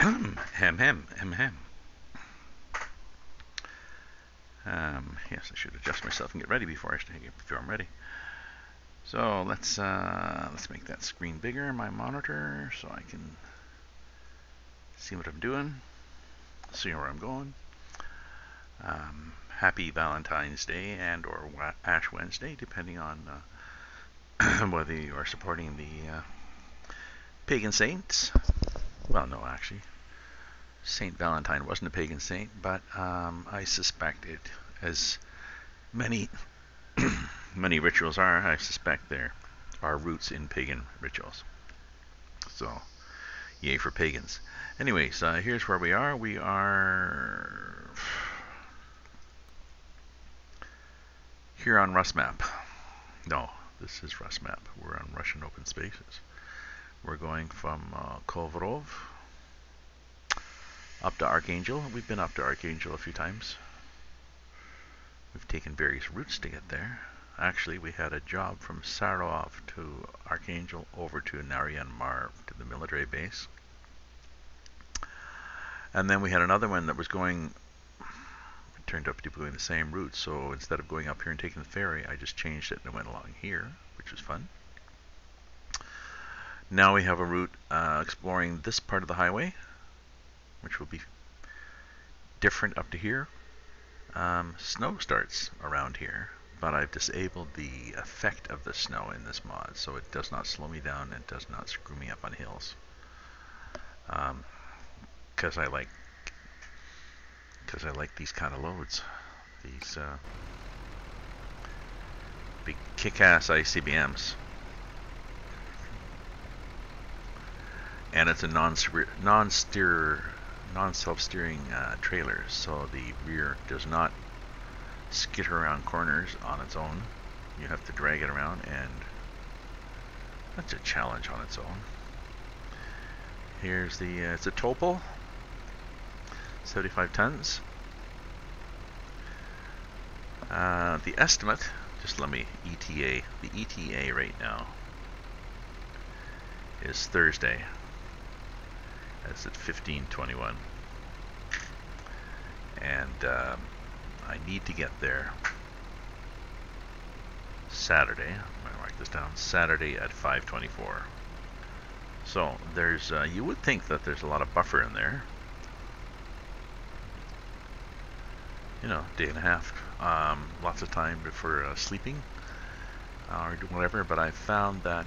Hem hem hem hem. Yes, I should adjust myself and get ready before I'm ready. So let's make that screen bigger, my monitor, so I can see what I'm doing, see where I'm going. Happy Valentine's Day and or Ash Wednesday, depending on whether you are supporting the pagan saints. Well, no, actually, Saint Valentine wasn't a pagan saint, but I suspect it, as many many rituals are, I suspect there are roots in pagan rituals. So, yay for pagans. Anyways, here's where we are. We are here on RusMap. No, this is RusMap. We're on Russian open spaces. We're going from Kovrov up to Archangel. We've been up to Archangel a few times. We've taken various routes to get there. Actually, we had a job from Sarov to Archangel over to Naryan-Mar to the military base. And then we had another one that was going, it turned up to be going the same route, so instead of going up here and taking the ferry, I just changed it and I went along here, which was fun. Now we have a route exploring this part of the highway, which will be different up to here. Snow starts around here, but I've disabled the effect of the snow in this mod, so it does not slow me down and does not screw me up on hills. Because I like these kind of loads, these big kick-ass ICBMs, and it's a non-self-steering trailer, so the rear does not skitter around corners on its own. You have to drag it around, and that's a challenge on its own. Here's the it's a Topol, 75 tons. The estimate, just let me ETA. The ETA right now is Thursday. That's at 15:21, and I need to get there Saturday. I'm gonna mark this down. Saturday at 5:24. So there's you would think that there's a lot of buffer in there. You know, day and a half, lots of time for sleeping or whatever. But I found that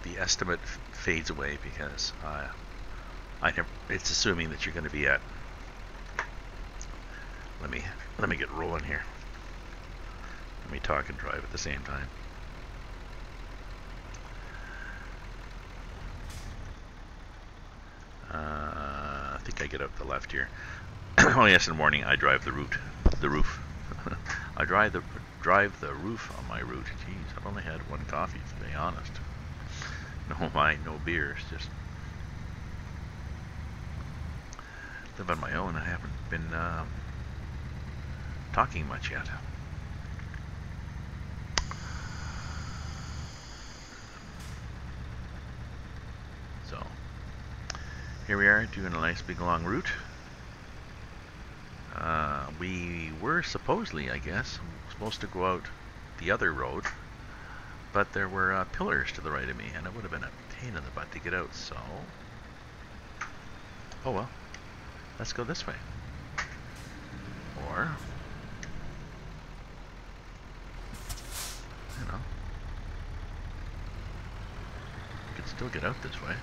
the estimate fades away because it's assuming that you're going to be at. Let me get rolling here. Let me talk and drive at the same time. I think I get out the left here. Oh yes, in the morning I drive the roof. I drive the roof on my route. Jeez, I've only had one coffee, to be honest. No wine, no beers, just live on my own. I haven't been talking much yet. So here we are doing a nice big long route. We were supposedly, I guess, supposed to go out the other road, but there were pillars to the right of me, and it would have been a pain in the butt to get out, so oh well, let's go this way. Or, you know, you could still get out this way.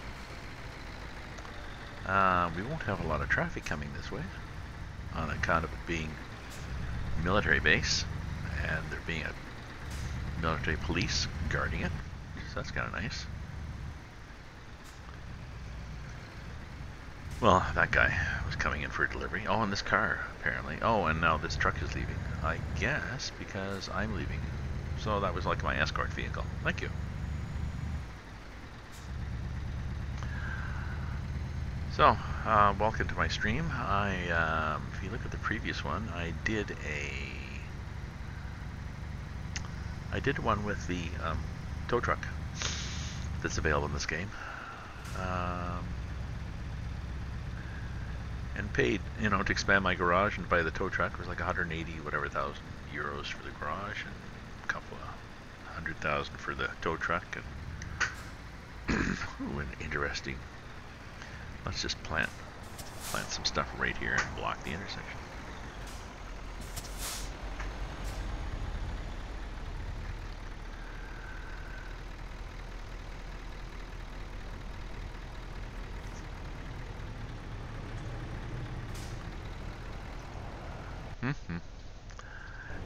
We won't have a lot of traffic coming this way on account of it being military base and there being a military police guarding it, so that's kind of nice. Well, that guy was coming in for a delivery. Oh, and this car, apparently. Oh, and now this truck is leaving, I guess, because I'm leaving. So that was like my escort vehicle. Thank you. So, welcome to my stream. If you look at the previous one, I did one with the tow truck that's available in this game. paid, to expand my garage and buy the tow truck. It was like 180 whatever thousand euros for the garage and a couple of 100,000 for the tow truck. And ooh, interesting. Let's just plant some stuff right here and block the intersection.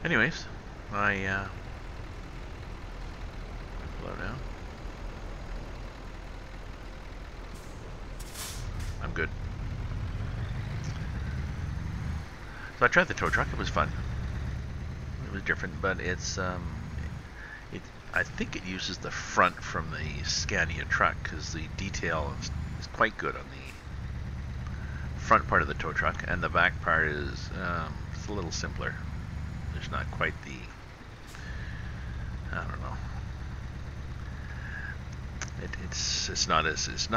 Anyways, I slow down. I'm good. So I tried the tow truck. It was fun. It was different, but it's I think it uses the front from the Scania truck because the detail is quite good on the front part of the tow truck, and the back part is it's a little simpler. There's not quite the, I don't know. It's not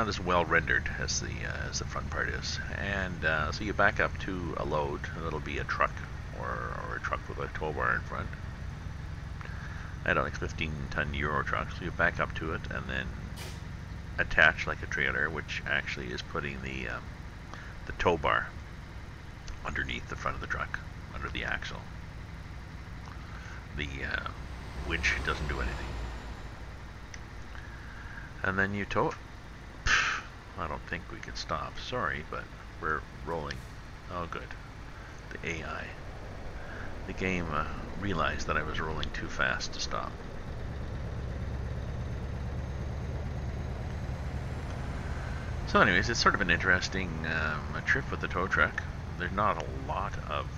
as well rendered as the front part is, and so you back up to a load, and it'll be a truck or a truck with a tow bar in front. I had a 15-ton Euro truck, so you back up to it and then attach like a trailer, which actually is putting the tow bar underneath the front of the truck, under the axle. The winch doesn't do anything. And then you tow it. I don't think we can stop. Sorry, but we're rolling. Oh, good. The AI. The game realized that I was rolling too fast to stop. So anyways, it's sort of an interesting trip with the tow truck. There's not a lot of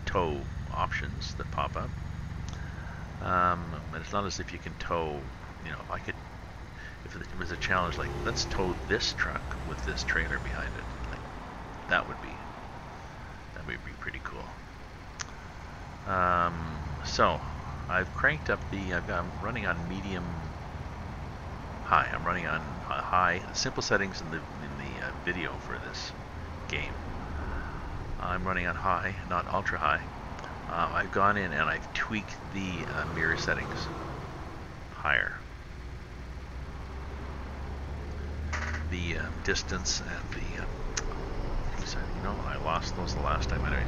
tow options that pop up. But it's not as if you can tow, I could, if it was a challenge like, let's tow this truck with this trailer behind it, like, that would be pretty cool. So, I've cranked up I'm running on medium high. I'm running on high, simple settings in the video for this game. I'm running on high, not ultra high. I've gone in and I've tweaked the mirror settings higher. The distance and the I lost those the last time anyway.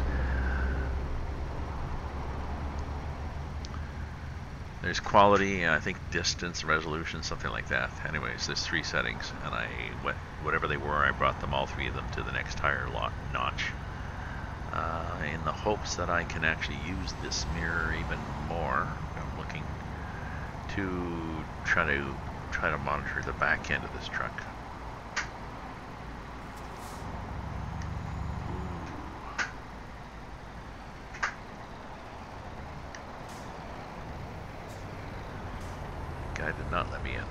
There's quality, I think distance, resolution, something like that. Anyways, there's 3 settings, and whatever they were, I brought them, all 3 of them, to the next higher notch. In the hopes that I can actually use this mirror even more. I'm looking to try to monitor the back end of this truck. Guy did not let me in.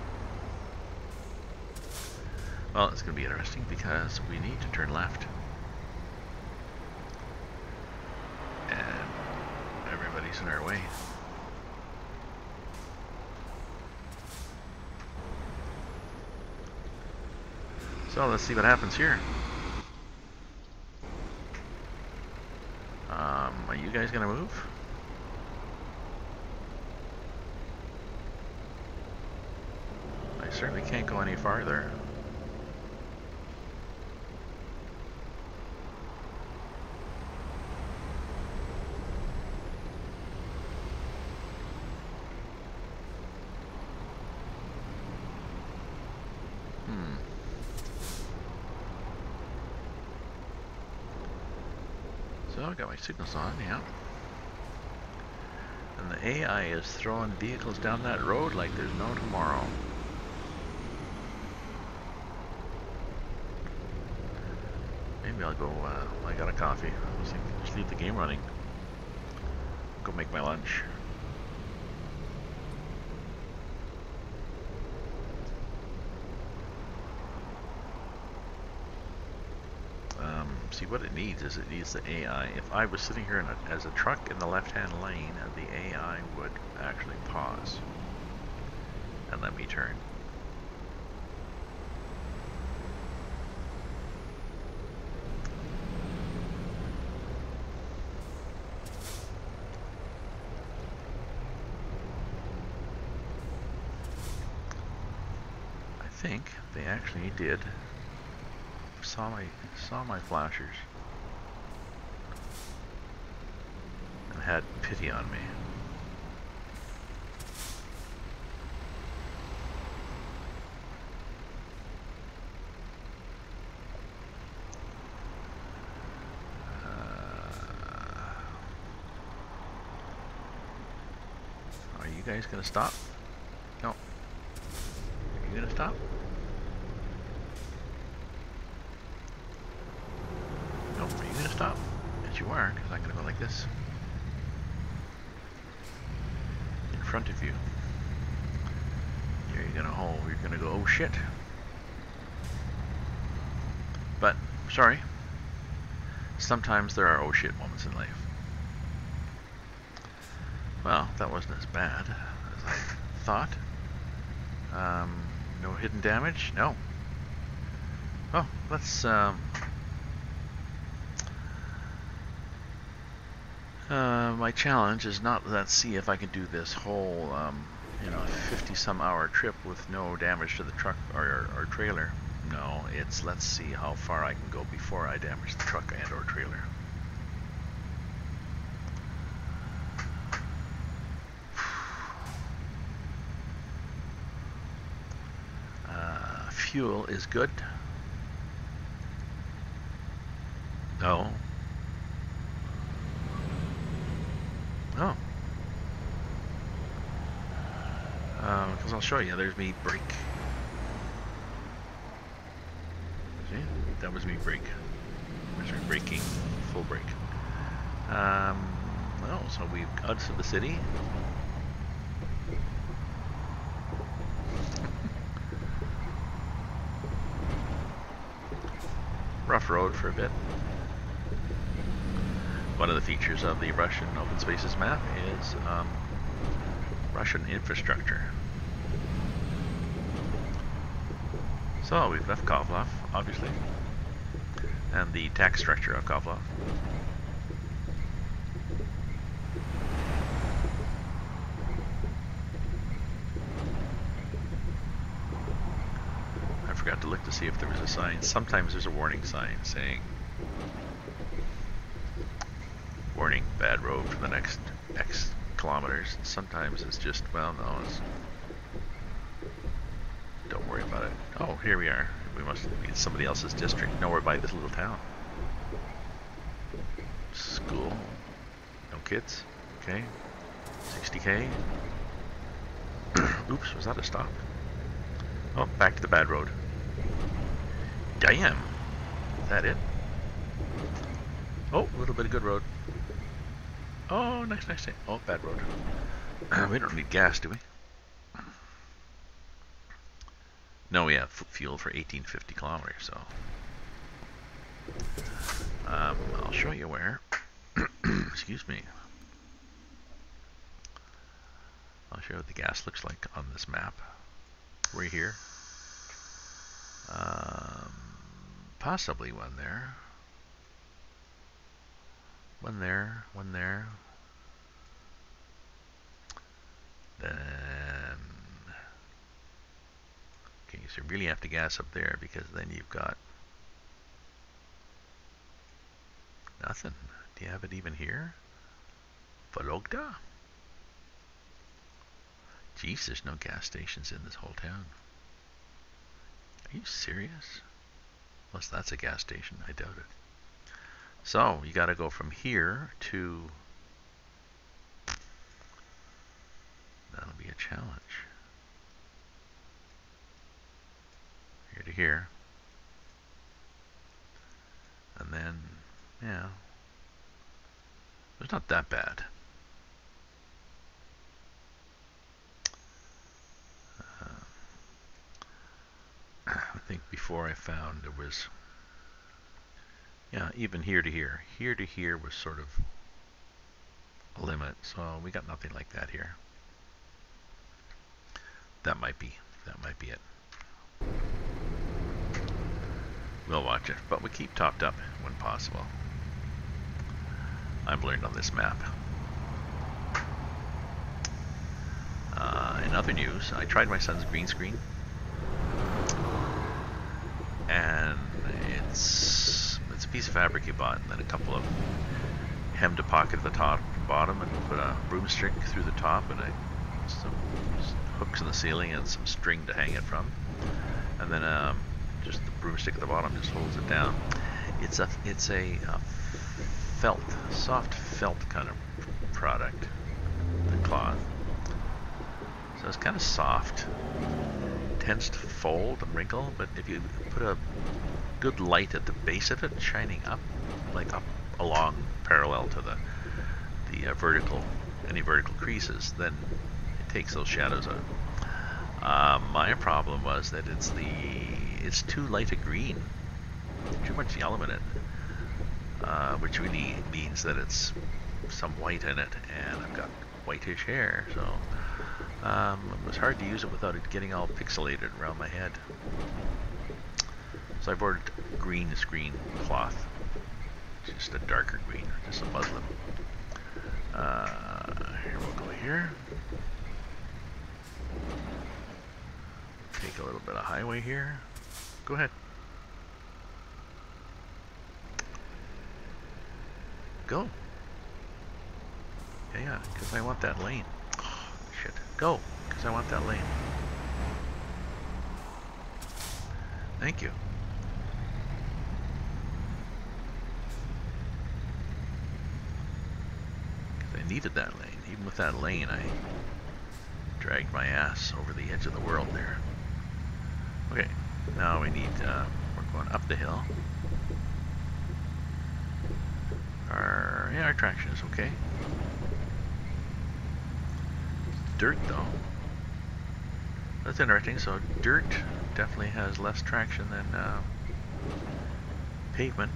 Well, it's going to be interesting because we need to turn left. In our way. So let's see what happens here. Are you guys gonna move? I certainly can't go any farther. So I've got my signals on, yeah. And the AI is throwing vehicles down that road like there's no tomorrow. Maybe I'll go, I got a coffee. Just leave the game running. Go make my lunch. See, what it needs is it needs the AI. If I was sitting here as a truck in the left-hand lane, the AI would actually pause and let me turn. think they actually did saw my flashers and had pity on me. Are you guys gonna stop? No. Are you gonna stop? No. Are you gonna stop? Yes, you are, because I'm gonna go like this. In front of you. You're gonna hold. You're gonna go, oh shit. But, sorry. Sometimes there are oh shit moments in life. Well, that wasn't as bad as I thought. No hidden damage? No. Oh, let's my challenge is not, let's see if I can do this whole 50 some hour trip with no damage to the truck or trailer. No, it's let's see how far I can go before I damage the truck and or trailer. Fuel is good. No. Oh. Because I'll show you. There's me brake. See? That was me brake. There's me braking. Full brake. Well, so we've out of the city. Rough road for a bit. One of the features of the Russian Open Spaces map is Russian infrastructure. So we've left Kovrov, obviously, and the tax structure of Kovrov. I forgot to look to see if there was a sign. Sometimes there's a warning sign saying, warning, bad road for the next X kilometers. Sometimes it's just, well, no, it's, don't worry about it. Oh, here we are. We must be in somebody else's district. No, we're by this little town. School. No kids. Okay. 60K. Oops, was that a stop? Oh, back to the bad road. Damn. Is that it? Oh, a little bit of good road. Oh, nice. Oh, bad road. We don't need gas, do we? No, we have fuel for 1850 kilometers, so. I'll show you where. Excuse me. I'll show you what the gas looks like on this map. We're here. Possibly one there. One there. Then, okay, so you really have to gas up there because then you've got nothing. Do you have it even here? Vologda? Jeez, there's no gas stations in this whole town. Are you serious? Unless that's a gas station, I doubt it. So, you gotta go from here to... That'll be a challenge. Here to here. And then, yeah. It's not that bad. I think before I found there was... Yeah, even here to here. Here to here was sort of a limit, so we got nothing like that here. That might be it. We'll watch it, but we keep topped up when possible. I've learned on this map. In other news, I tried my son's green screen. then it's a piece of fabric you bought, and then a couple of hem to pocket at the top and bottom, and put a broomstick through the top, and some hooks in the ceiling, and some string to hang it from, and then just the broomstick at the bottom just holds it down. It's a felt, soft felt kind of product, the cloth. So it's kind of soft, tends to fold and wrinkle, but if you put a good light at the base of it, shining up, like up along parallel to the vertical, any vertical creases, then it takes those shadows out. My problem was that it's too light a green, too much yellow in it, which really means that it's some white in it, and I've got whitish hair, so it was hard to use it without it getting all pixelated around my head. So I've ordered green screen cloth, just a darker green, just a muslin. Here, we'll go here. Take a little bit of highway here. Go ahead. Go. Yeah, because I want that lane. Oh, shit. Go, because I want that lane. Thank you. Because I needed that lane. Even with that lane, I dragged my ass over the edge of the world there. Okay, now we need, we're going up the hill. Our traction is okay. Dirt though. That's interesting. So dirt definitely has less traction than pavement.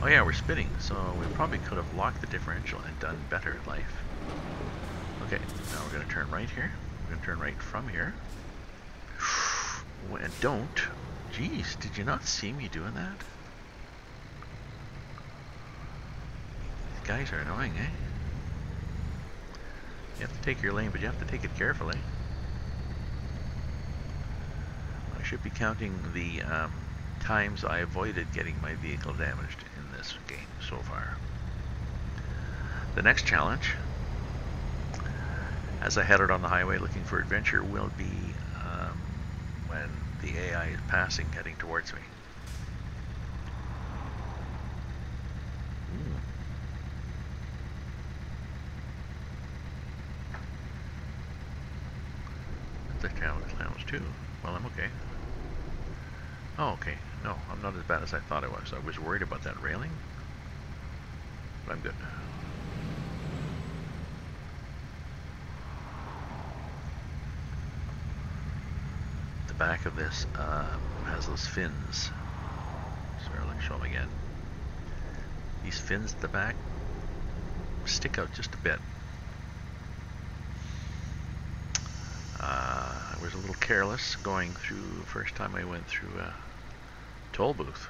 Oh yeah, we're spinning, so we probably could have locked the differential and done better life. Okay, now we're going to turn right here. We're going to turn right from here. And don't. Jeez, did you not see me doing that? These guys are annoying, eh? You have to take your lane, but you have to take it carefully. I should be counting the times I avoided getting my vehicle damaged in this game so far. The next challenge, as I head out on the highway looking for adventure, will be when the AI is passing, heading towards me. The clowns too. Well, I'm okay. Oh, okay. No, I'm not as bad as I thought I was. I was worried about that railing, but I'm good. The back of this has those fins. Sorry, let me show them again. These fins at the back stick out just a bit. I was a little careless going through, first time I went through a toll booth.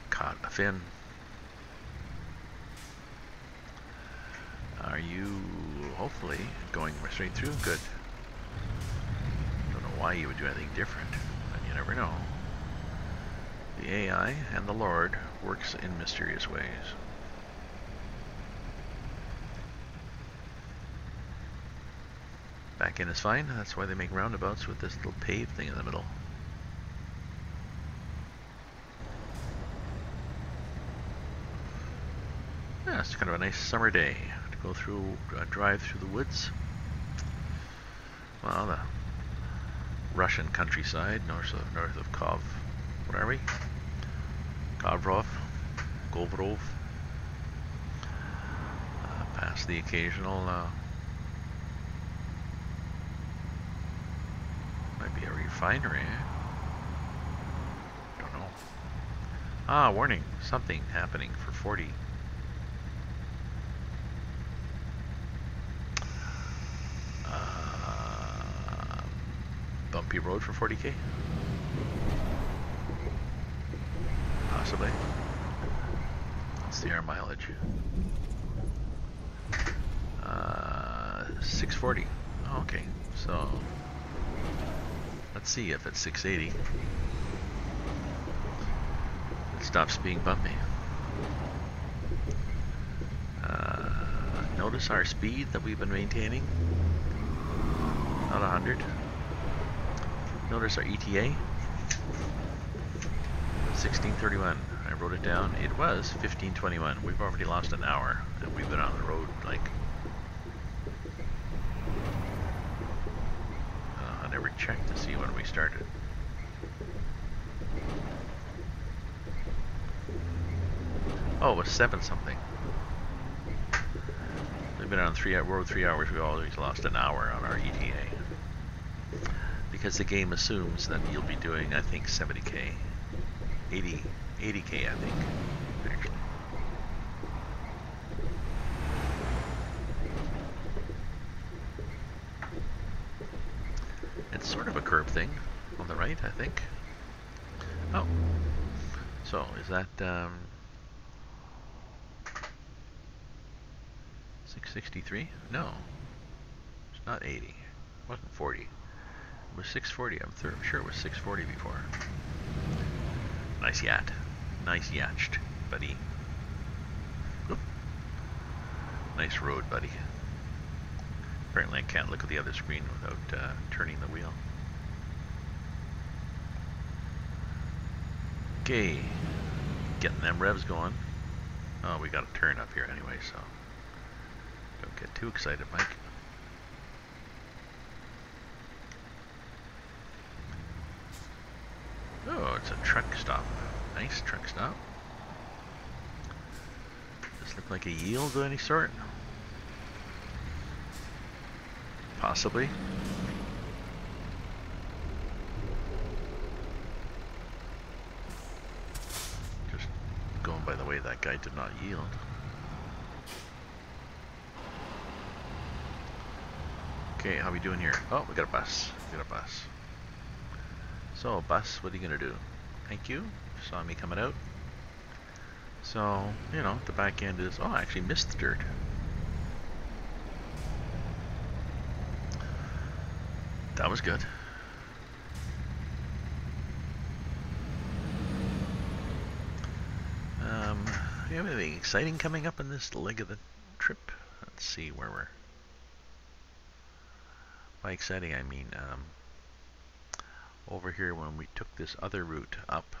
Caught a fin. Are you hopefully going straight through? Good. Don't know why you would do anything different, but you never know. The AI and the Lord works in mysterious ways. Back in is fine. That's why they make roundabouts with this little paved thing in the middle. Yeah, it's kind of a nice summer day to go through, drive through the woods. Well, the Russian countryside, north of Kov. What are we? Kovrov, Kovrov. Past the occasional. Might be a refinery. Don't know. Ah, warning. Something happening for 40. Bumpy road for 40k? Possibly. Let's see our mileage. 640. Oh, okay, so Let's see if it's 680. It stops being bumpy. Notice our speed that we've been maintaining. Not 100. Notice our ETA. 1631. I wrote it down. It was 1521. We've already lost an hour, and we've been on the road like... I never checked to see when we started. Oh, it was 7 something. We've been on road 3 hours. We've always lost an hour on our ETA. Because the game assumes that you'll be doing, I think, 70k. 80k, I think, actually. It's sort of a curve thing on the right, I think. Oh. So, is that, 663? No. It's not 80. It wasn't 40. It was 640. I'm sure it was 640 before. Nice yacht. Nice yacht, buddy. Oop. Nice road, buddy. Apparently I can't look at the other screen without turning the wheel. Okay. Getting them revs going. Oh, we got a turn up here anyway, so don't get too excited, Mike. Oh, it's a truck stop. Nice truck stop. Does this look like a yield of any sort? Possibly. Just going by the way that guy did not yield. Okay, how we doing here? Oh, we got a bus. We got a bus. So, bus, what are you gonna do? Thank you. Saw me coming out. So, you know, the back end is... Oh, I actually missed the dirt. That was good. You have anything exciting coming up in this leg of the trip? Let's see where we're... By exciting, I mean... over here when we took this other route up,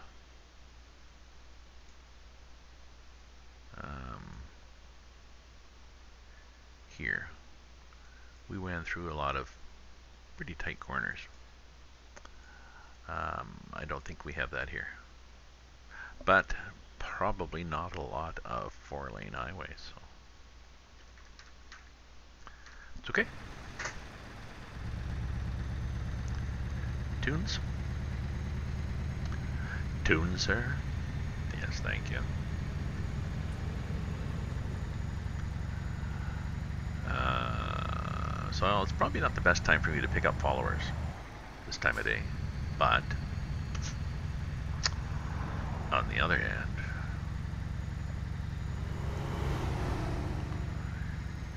here we went through a lot of pretty tight corners. I don't think we have that here, but probably not a lot of 4-lane highways, so it's okay. Tunes? Tunes, sir? Yes, thank you. So it's probably not the best time for me to pick up followers this time of day, but on the other hand,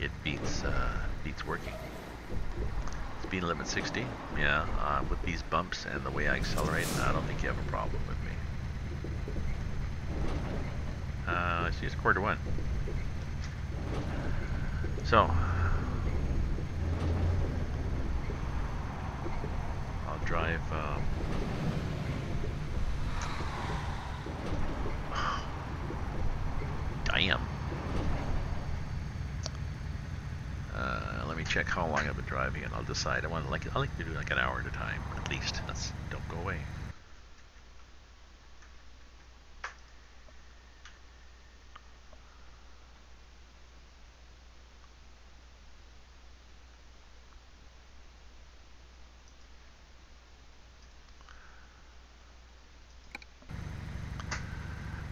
it beats working. Speed limit 60, yeah, with these bumps and the way I accelerate, I don't think you have a problem with me. Let's use quarter one. So, I'll drive, damn. Let me check how long I've been driving and I'll decide. I like to do like an hour at a time, at least. Don't go away.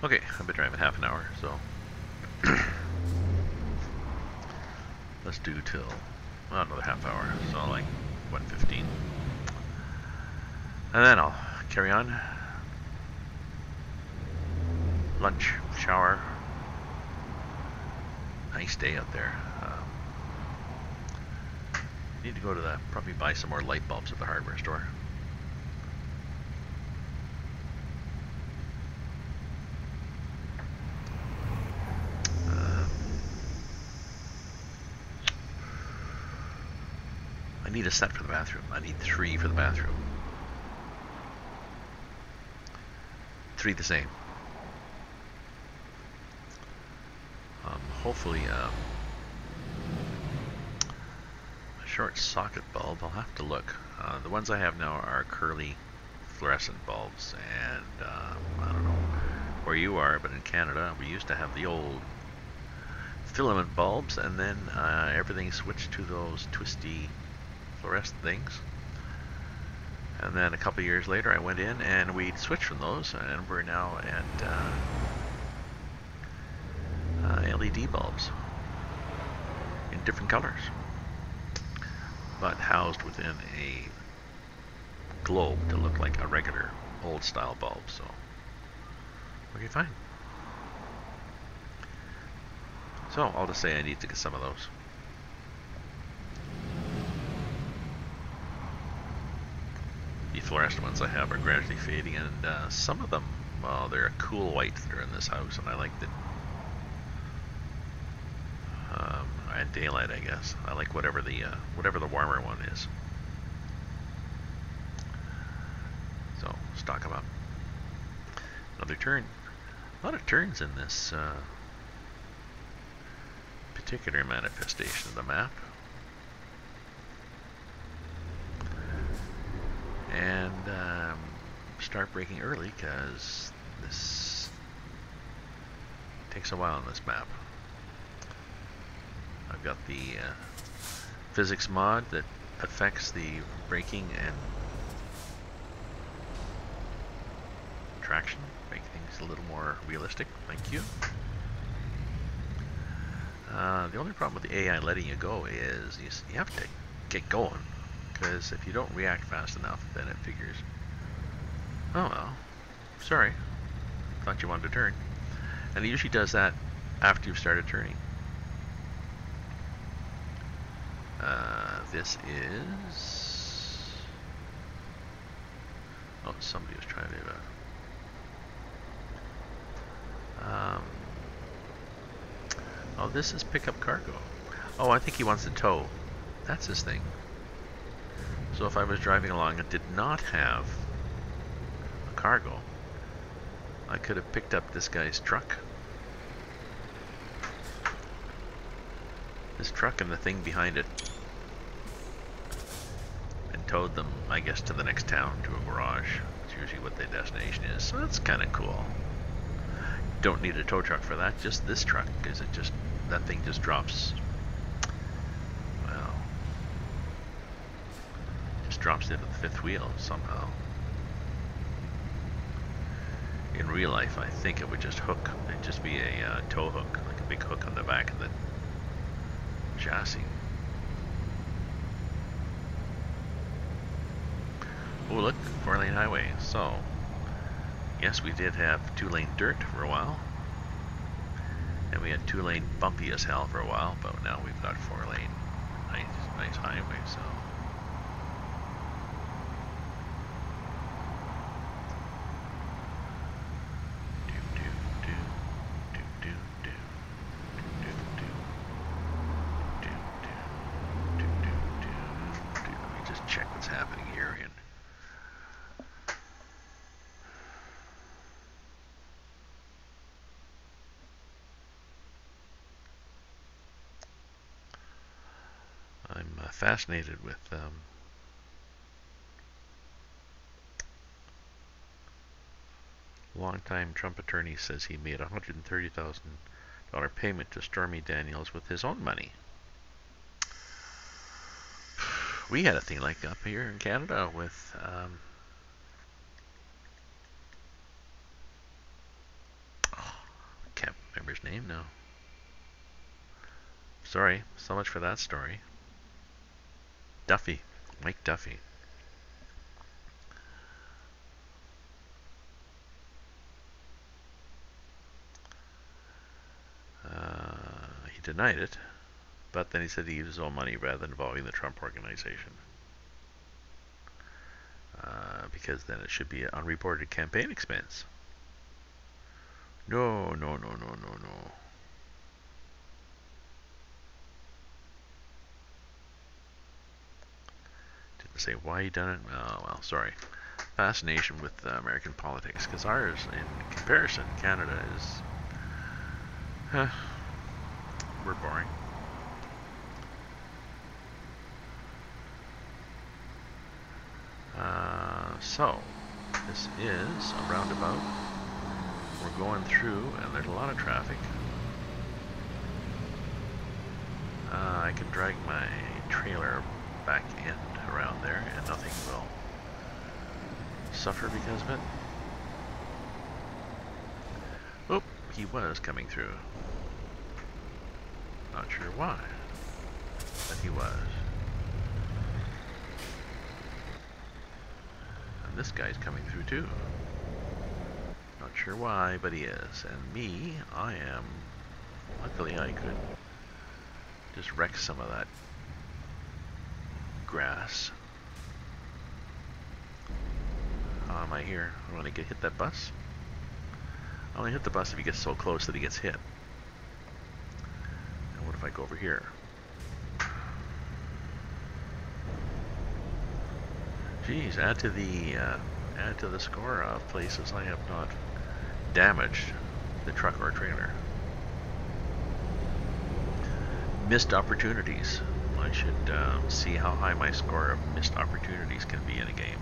Okay, I've been driving half an hour, so let's do till another half hour, so like 1:15, and then I'll carry on. Lunch, shower. Nice day out there. Need to go to probably buy some more light bulbs at the hardware store. need a set for the bathroom. I need 3 for the bathroom. 3 the same. Hopefully, a short socket bulb. I'll have to look. The ones I have now are curly fluorescent bulbs, and I don't know where you are, but in Canada we used to have the old filament bulbs, and then everything switched to those twisty fluorescent things. And then a couple of years later I went in and we switched from those, and we're now at LED bulbs in different colors, but housed within a globe to look like a regular old style bulb. So okay, fine. So I'll just say I need to get some of those. The fluorescent ones I have are gradually fading, and some of them, well, they're a cool white that are in this house, and I like the and daylight, I guess. I like whatever the warmer one is. So stock them up. Another turn. A lot of turns in this particular manifestation of the map. And start braking early because this takes a while on this map. I've got the physics mod that affects the braking and traction, make things a little more realistic. Thank you. The only problem with the AI letting you go is you have to get going, because if you don't react fast enough, then it figures, oh well, sorry, thought you wanted to turn. And it usually does that after you've started turning. This is... Oh, somebody was trying to... Oh, this is pickup cargo. Oh, I think he wants to tow. That's his thing. So if I was driving along and did not have a cargo, I could have picked up this guy's truck. This truck and the thing behind it, and towed them, I guess, to the next town, to a garage. It's usually what their destination is. So that's kind of cool. Don't need a tow truck for that, just this truck, because it just, that thing just drops, well, just drops into the 5th wheel somehow. In real life, I think it would just hook, it'd just be a tow hook, like a big hook on the back of the chassis. Oh look, 4-lane highway. So, yes, we did have 2-lane dirt for a while, and we had 2-lane bumpy as hell for a while, but now we've got 4-lane nice highway. So let me just check what's happening here. I'm fascinated with longtime Trump attorney says he made a $130,000 payment to Stormy Daniels with his own money. We had a thing like up here in Canada with can't remember his name now. Sorry, so much for that story. Duffy, Mike Duffy. He denied it, but then he said he used his own money rather than involving the Trump organization. Because then it should be an unreported campaign expense. No. Say why he done it? Oh well, sorry. Fascination with American politics, because ours, in comparison, Canada is, we're boring. So this is a roundabout. We're going through, and there's a lot of traffic. I can drag my trailer back in around there, and nothing will suffer because of it. Oh, he was coming through. Not sure why, but he was. And this guy's coming through too. Not sure why, but he is. And me, I am, luckily I could just wreck some of that grass. How am I here? I want to hit that bus? I only hit the bus if he gets so close that he gets hit. And what if I go over here? Geez, add to the score of places I have not damaged the truck or trailer. Missed opportunities. I should see how high my score of missed opportunities can be in a game.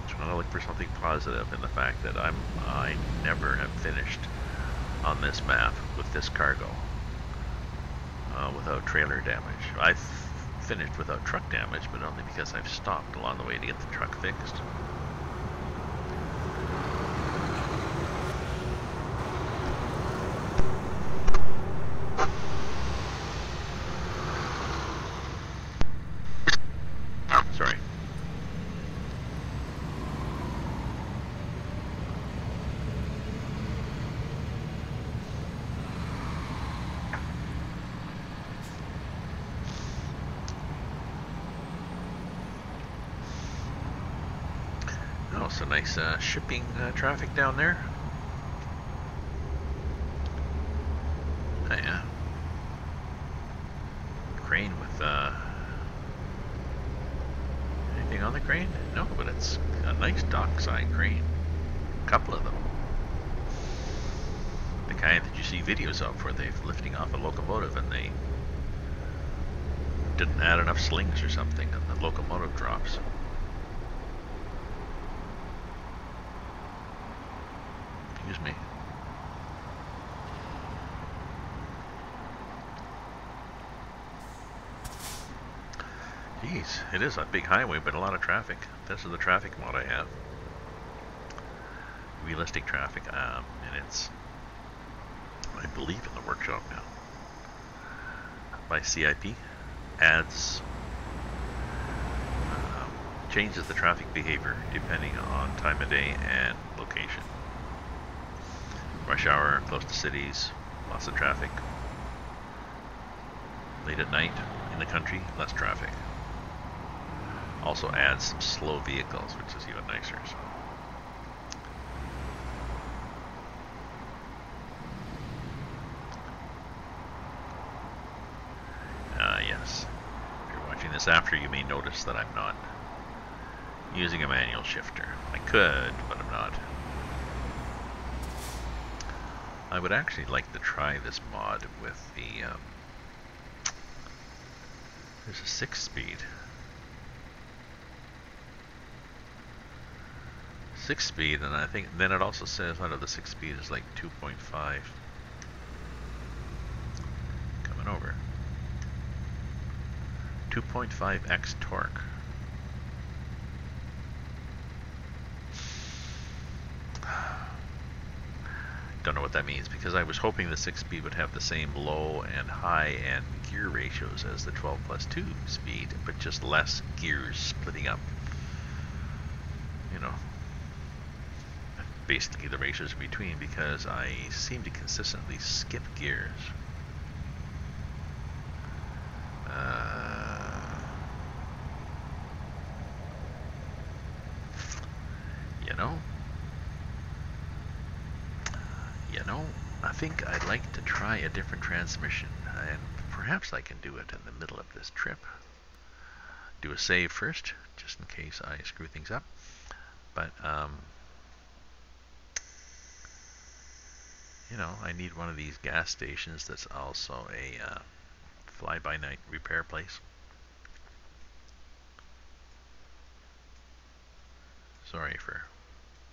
Trying to look for something positive in the fact that I never have finished on this map with this cargo without trailer damage. I've finished without truck damage, but only because I've stopped along the way to get the truck fixed. Sorry. Oh, so nice shipping traffic down there. Oh, yeah. Crane with anything on the crane? No, but it's a nice dockside crane. A couple of them. The kind that you see videos of where they're lifting off a locomotive and they didn't add enough slings or something and the locomotive drops. Excuse me. Jeez, it is a big highway, but a lot of traffic. This is the traffic mod I have. Realistic traffic, and it's, I believe, in the workshop now. By CIP, adds, changes the traffic behavior depending on time of day and location. Rush hour, close to cities, lots of traffic. Late at night, in the country, less traffic. Also adds some slow vehicles, which is even nicer. So. Yes. If you're watching this after, you may notice that I'm not using a manual shifter. I could, but I'm not. I would actually like to try this mod with the, there's a 6-speed. 6-speed, and I think then it also says under the 6-speed is like 2.5. Coming over. 2.5x torque. Don't know what that means, because I was hoping the 6-speed would have the same low and high end gear ratios as the 12+2 speed, but just less gears splitting up. You know, basically the ratios in between, because I seem to consistently skip gears. You know, I think I'd like to try a different transmission, and perhaps I can do it in the middle of this trip. Do a save first, just in case I screw things up. But, you know, I need one of these gas stations that's also a fly-by-night repair place. Sorry for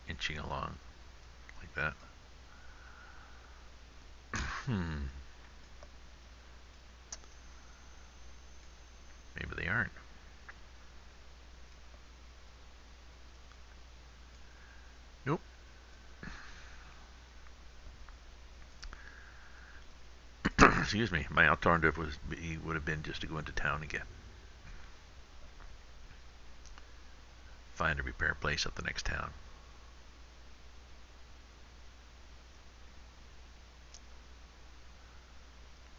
inching along like that. Maybe they aren't. Nope. Excuse me. My alternative would have been just to go into town again. Find a repair place at the next town.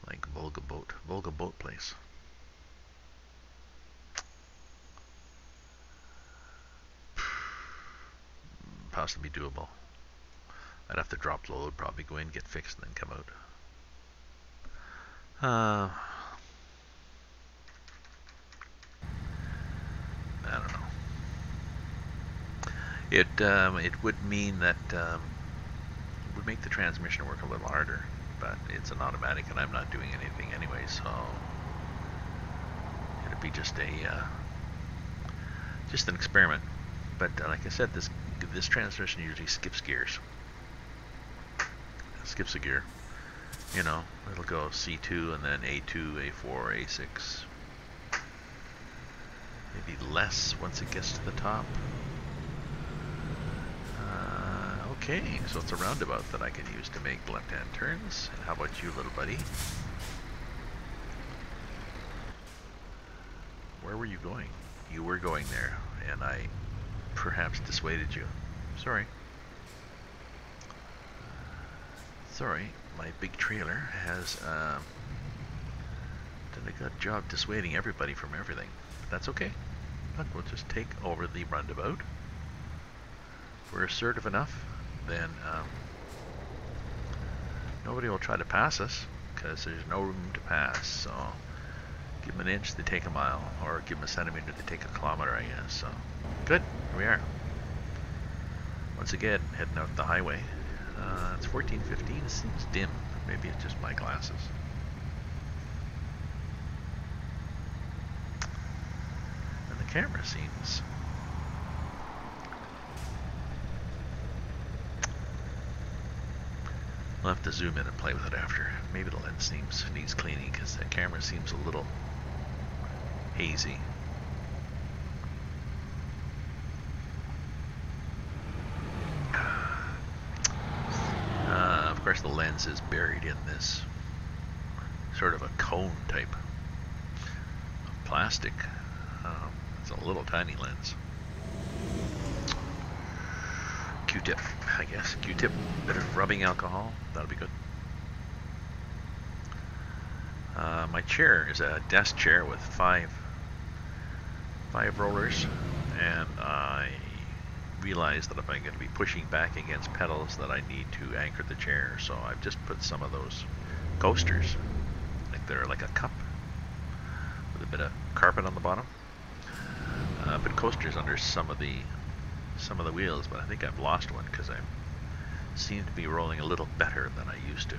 Like Volga Boat Place. Possibly doable. I'd have to drop load, probably go in, get fixed, and then come out. I don't know. It would mean that it would make the transmission work a little harder, but it's an automatic, and I'm not doing anything anyway, so it'd be just an experiment. But like I said, this transmission usually skips gears. It skips a gear. You know, it'll go C2 and then A2, A4, A6. Maybe less once it gets to the top. Okay, so it's a roundabout that I can use to make left-hand turns. And how about you, little buddy? Where were you going? You were going there, and I perhaps dissuaded you. Sorry. Sorry, my big trailer has done a good job dissuading everybody from everything. But that's okay. Look, we'll just take over the roundabout. If we're assertive enough, then nobody will try to pass us, because there's no room to pass. So give them an inch, they take a mile, or give them a centimeter, they take a kilometer, I guess. So good, here we are. Once again, heading out the highway. It's 14:15. It seems dim. Maybe it's just my glasses. And the camera seems. I'll have to zoom in and play with it after. Maybe the lens needs cleaning, because the camera seems a little hazy. Of course, the lens is buried in this sort of a cone type of plastic. It's a little tiny lens. Q-tip, I guess. Q-tip, bit of rubbing alcohol. That'll be good. My chair is a desk chair with five rollers, and I realized that if I'm going to be pushing back against pedals, that I need to anchor the chair. So I've just put some of those coasters, like they're like a cup with a bit of carpet on the bottom. Put coasters under some of the wheels, but I think I've lost one because I seem to be rolling a little better than I used to.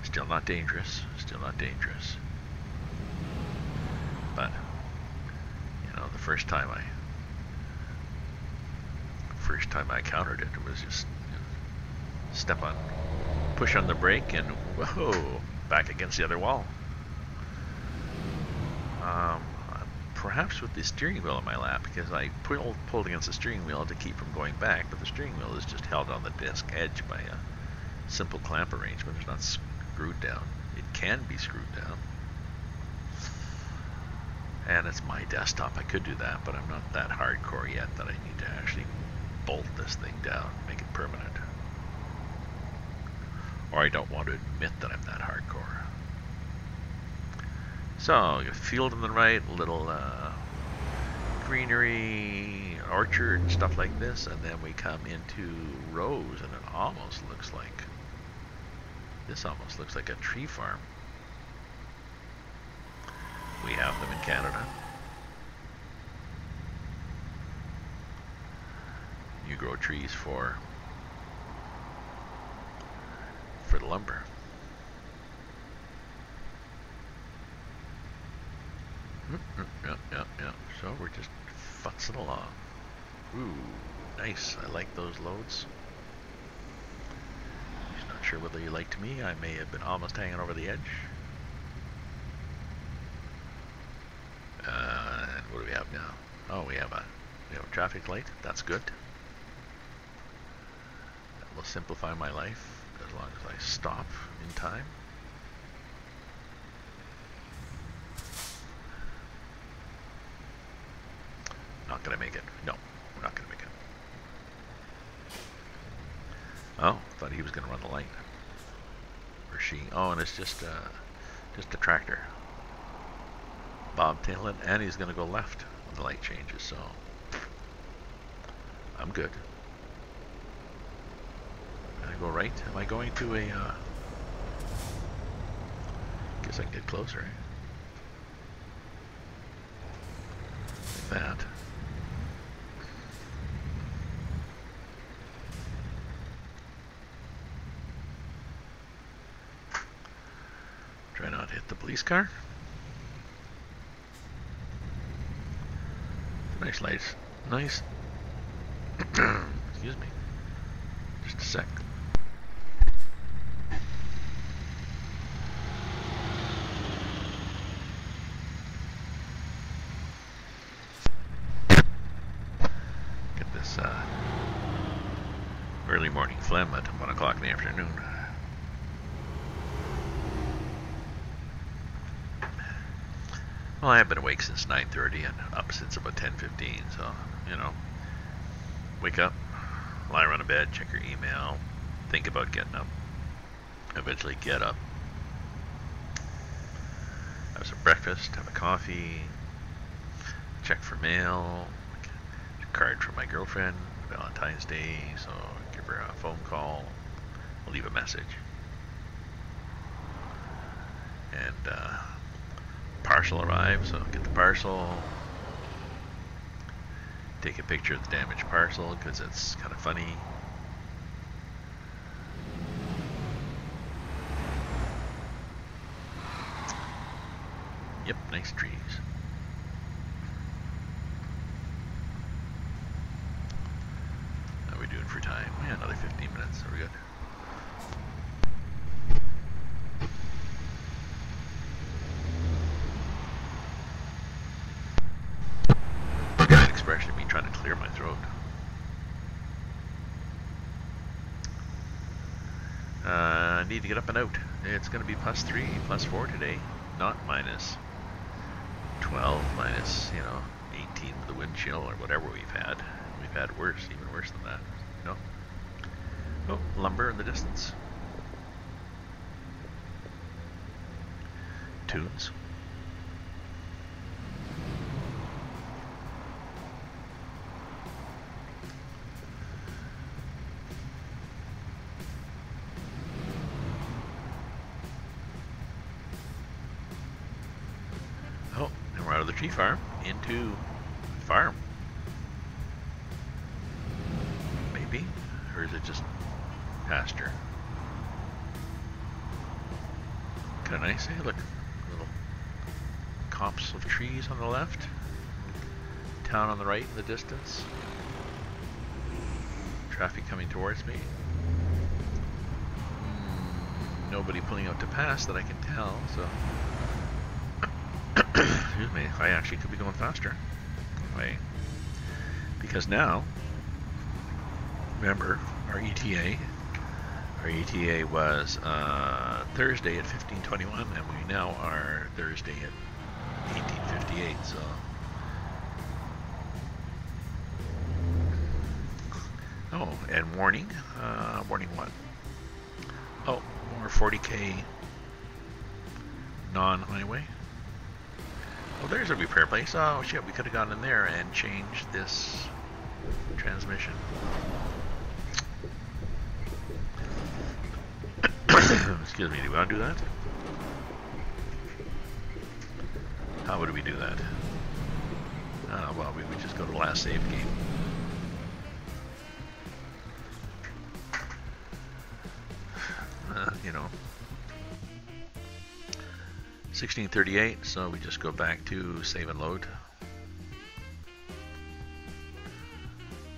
Still not dangerous. Still not dangerous. But you know, the first time I countered it, it was just, you know, push on the brake, and whoa, back against the other wall. Perhaps with the steering wheel in my lap, because I pulled against the steering wheel to keep from going back, but the steering wheel is just held on the disc edge by a simple clamp arrangement. It's not screwed down. It can be screwed down. And it's my desktop. I could do that, but I'm not that hardcore yet that I need to actually bolt this thing down, make it permanent. Or I don't want to admit that I'm that hardcore. So, you field on the right, little greenery, orchard, and stuff like this, and then we come into rows, and it almost looks like, this almost looks like a tree farm. We have them in Canada. You grow trees for the lumber. Yeah. So we're just futzing along. Ooh, nice. I like those loads. Just not sure whether you liked me. I may have been almost hanging over the edge. And what do we have now? Oh, we have a traffic light. That's good. That will simplify my life as long as I stop in time. Not gonna make it. No, we're not gonna make it. Oh, thought he was gonna run the light. Or she. Oh, and it's just a tractor. Bobtailing, and he's gonna go left when the light changes. So I'm good. Can I go right? Am I going to a? Guess I can get closer. Like that. Try not to hit the police car. Nice lights. Nice. Excuse me. Just a sec. Get this early morning phlegm at 1 o'clock in the afternoon. Well, I have been awake since 9:30 and up since about 10:15, so, you know, wake up, lie around a bed, check your email, think about getting up, eventually get up, have some breakfast, have a coffee, check for mail, a card from my girlfriend, Valentine's Day, so give her a phone call, leave a message, and, parcel arrives, so get the parcel, take a picture of the damaged parcel because it's kind of funny. Yep, nice trees. How are we doing for time? Yeah, another 15 minutes, so we're good. Expression of me trying to clear my throat. I need to get up and out. It's going to be +3, +4 today, not -12, minus, 18 with the wind chill or whatever we've had. We've had worse, even worse than that. No. Oh, lumber in the distance. Tunes. Out of the tree farm into farm. Maybe, or is it just pasture? Kind of nice, eh? Look, little copse of trees on the left, town on the right in the distance, traffic coming towards me. Nobody pulling out to pass that I can tell, so excuse me, I actually could be going faster. Because now, remember, our ETA was Thursday at 15:21, and we now are Thursday at 18:58, so oh, and warning what? Oh, more 40K non-highway. Oh, there's a repair place. Oh shit, we could have gone in there and changed this transmission. Excuse me, do we want to do that? How would we do that? Well, we would just go to the last save game. You know, 1638, so we just go back to save and load.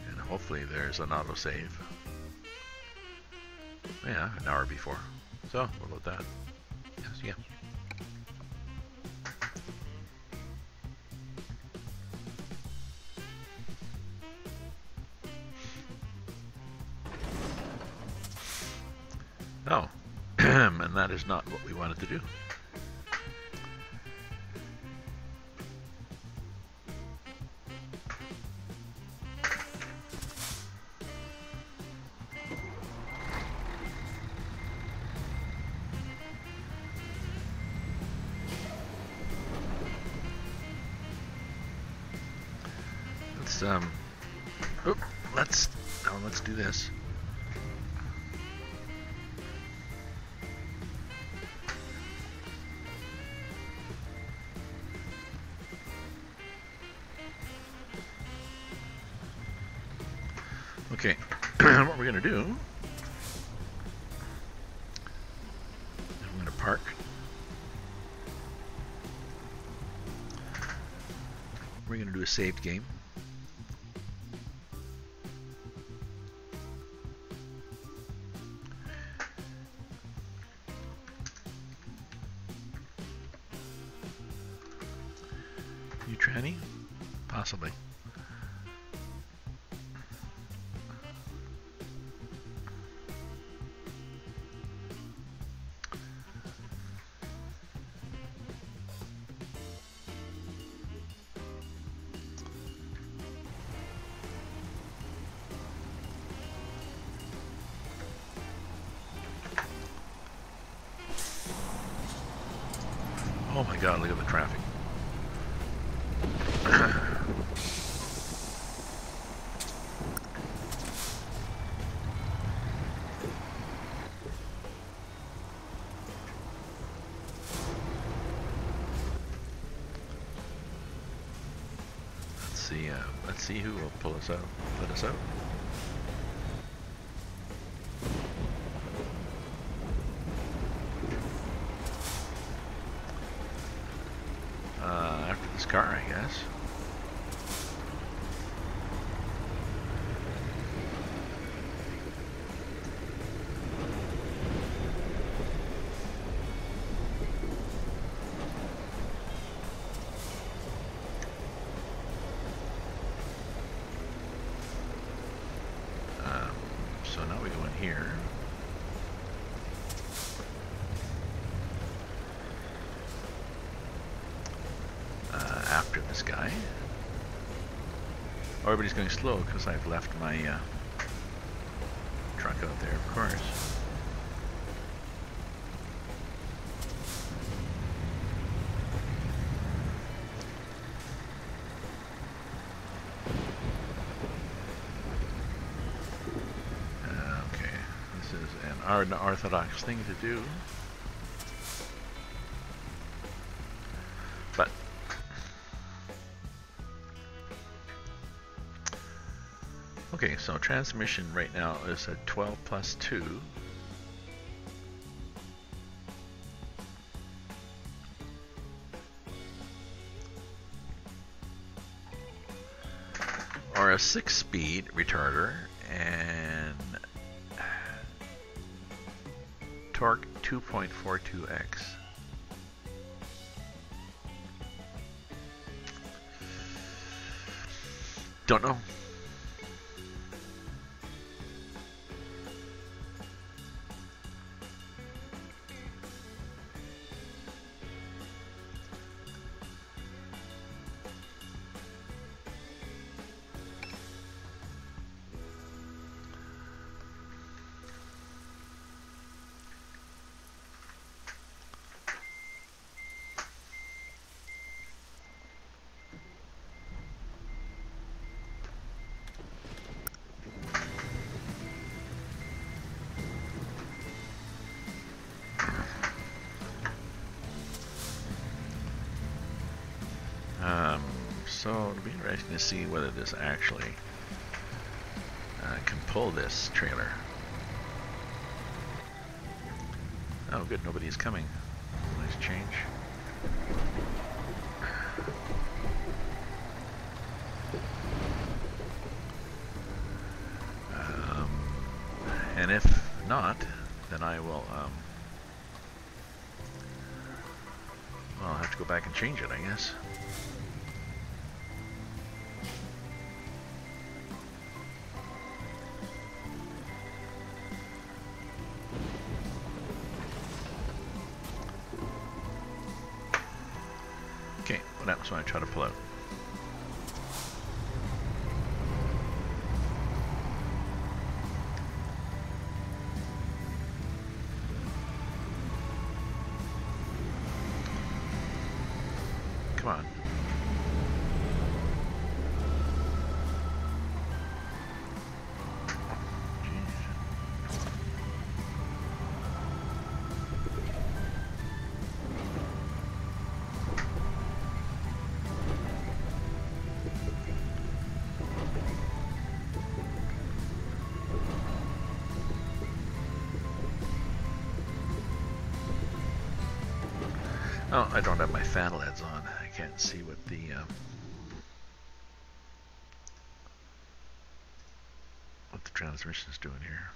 And hopefully there's an autosave. Yeah, an hour before. So, what about that? Yes, yeah. Oh, and that is not what we wanted to do. Let's do this. Okay, what we're gonna do, I'm gonna park. We're gonna do a saved game. You tranny? Possibly. Oh my God, look at the traffic. Let's see who will pull us out, let us out. After this car, I guess. So now we go in here. After this guy. Oh, everybody's going slow because I've left my truck out there, of course. Okay, this is an unorthodox thing to do. But okay, so transmission right now is at 12 plus 2. Or a 6-speed retarder and torque 2.42x. Don't know. So it'll be interesting to see whether this actually can pull this trailer. Oh good, nobody's coming. Nice change. And if not, then I will, well, I'll have to go back and change it, I guess. Okay, what happens when I try to pull out? Come on. Oh, I don't have my fan LEDs on. I can't see what the transmission's doing here.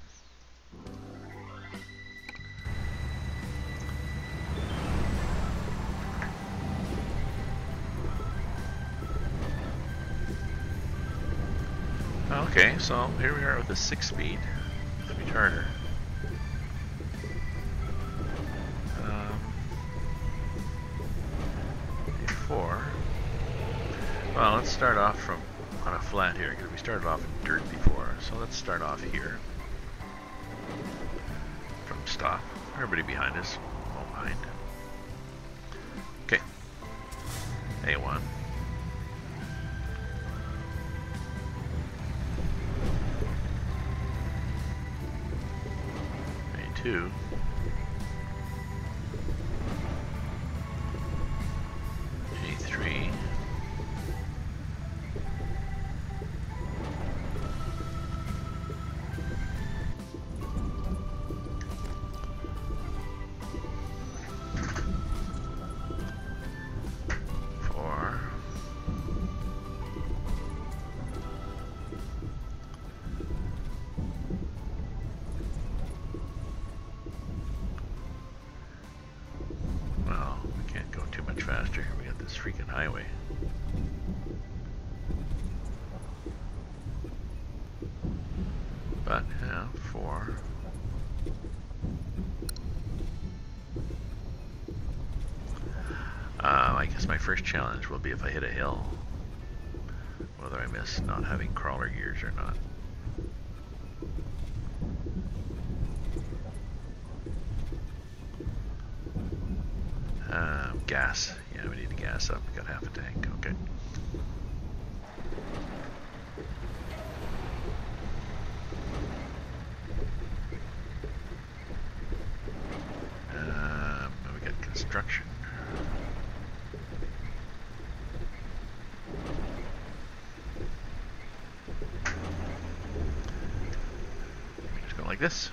Okay, so here we are with a 6-speed retarder. Well, let's start off from on a flat here because we started off in dirt before. So let's start off here from stop. Everybody behind us, won't mind. Okay, A1. A2. A3. Faster. We got this freaking highway. But yeah, 4. I guess my first challenge will be if I hit a hill, whether I miss not having crawler gears or not. Gas. Yeah, we need to gas up. We got half a tank. Okay. We got construction. Just go like this.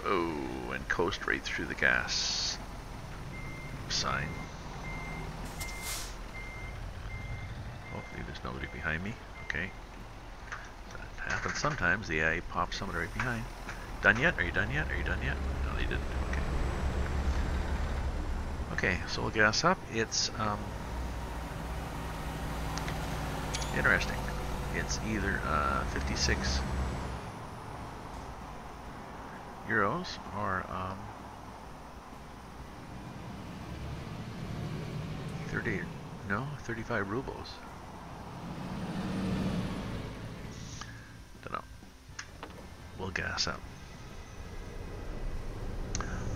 Oh, and coast right through the gas sign. Hopefully there's nobody behind me. Okay. That happens sometimes. The AI pops somebody right behind. Done yet? Are you done yet? Are you done yet? No, they didn't. Okay. Okay, so we'll gas up. It's interesting. It's either 56 euros or 35 rubles. Don't know. We'll gas up.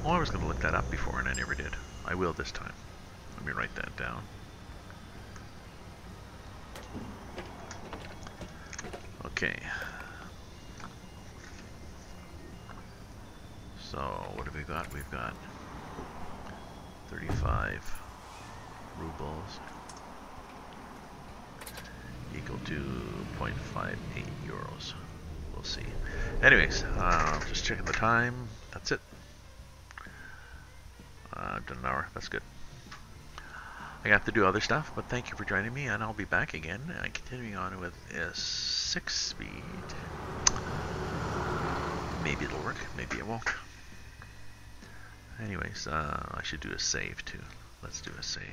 Oh, I was going to look that up before and I never did. I will this time. Let me write that down. Okay. So what have we got? We've got 35 rubles equal to 0.58 euros. We'll see. Anyways, just checking the time. That's it. I've done an hour. That's good. I have to do other stuff, but thank you for joining me, and I'll be back again, continuing on with 6 speed. Maybe it'll work, maybe it won't. Anyways, I should do a save too. Let's do a save.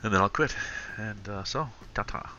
And then I'll quit. And so, ta-ta.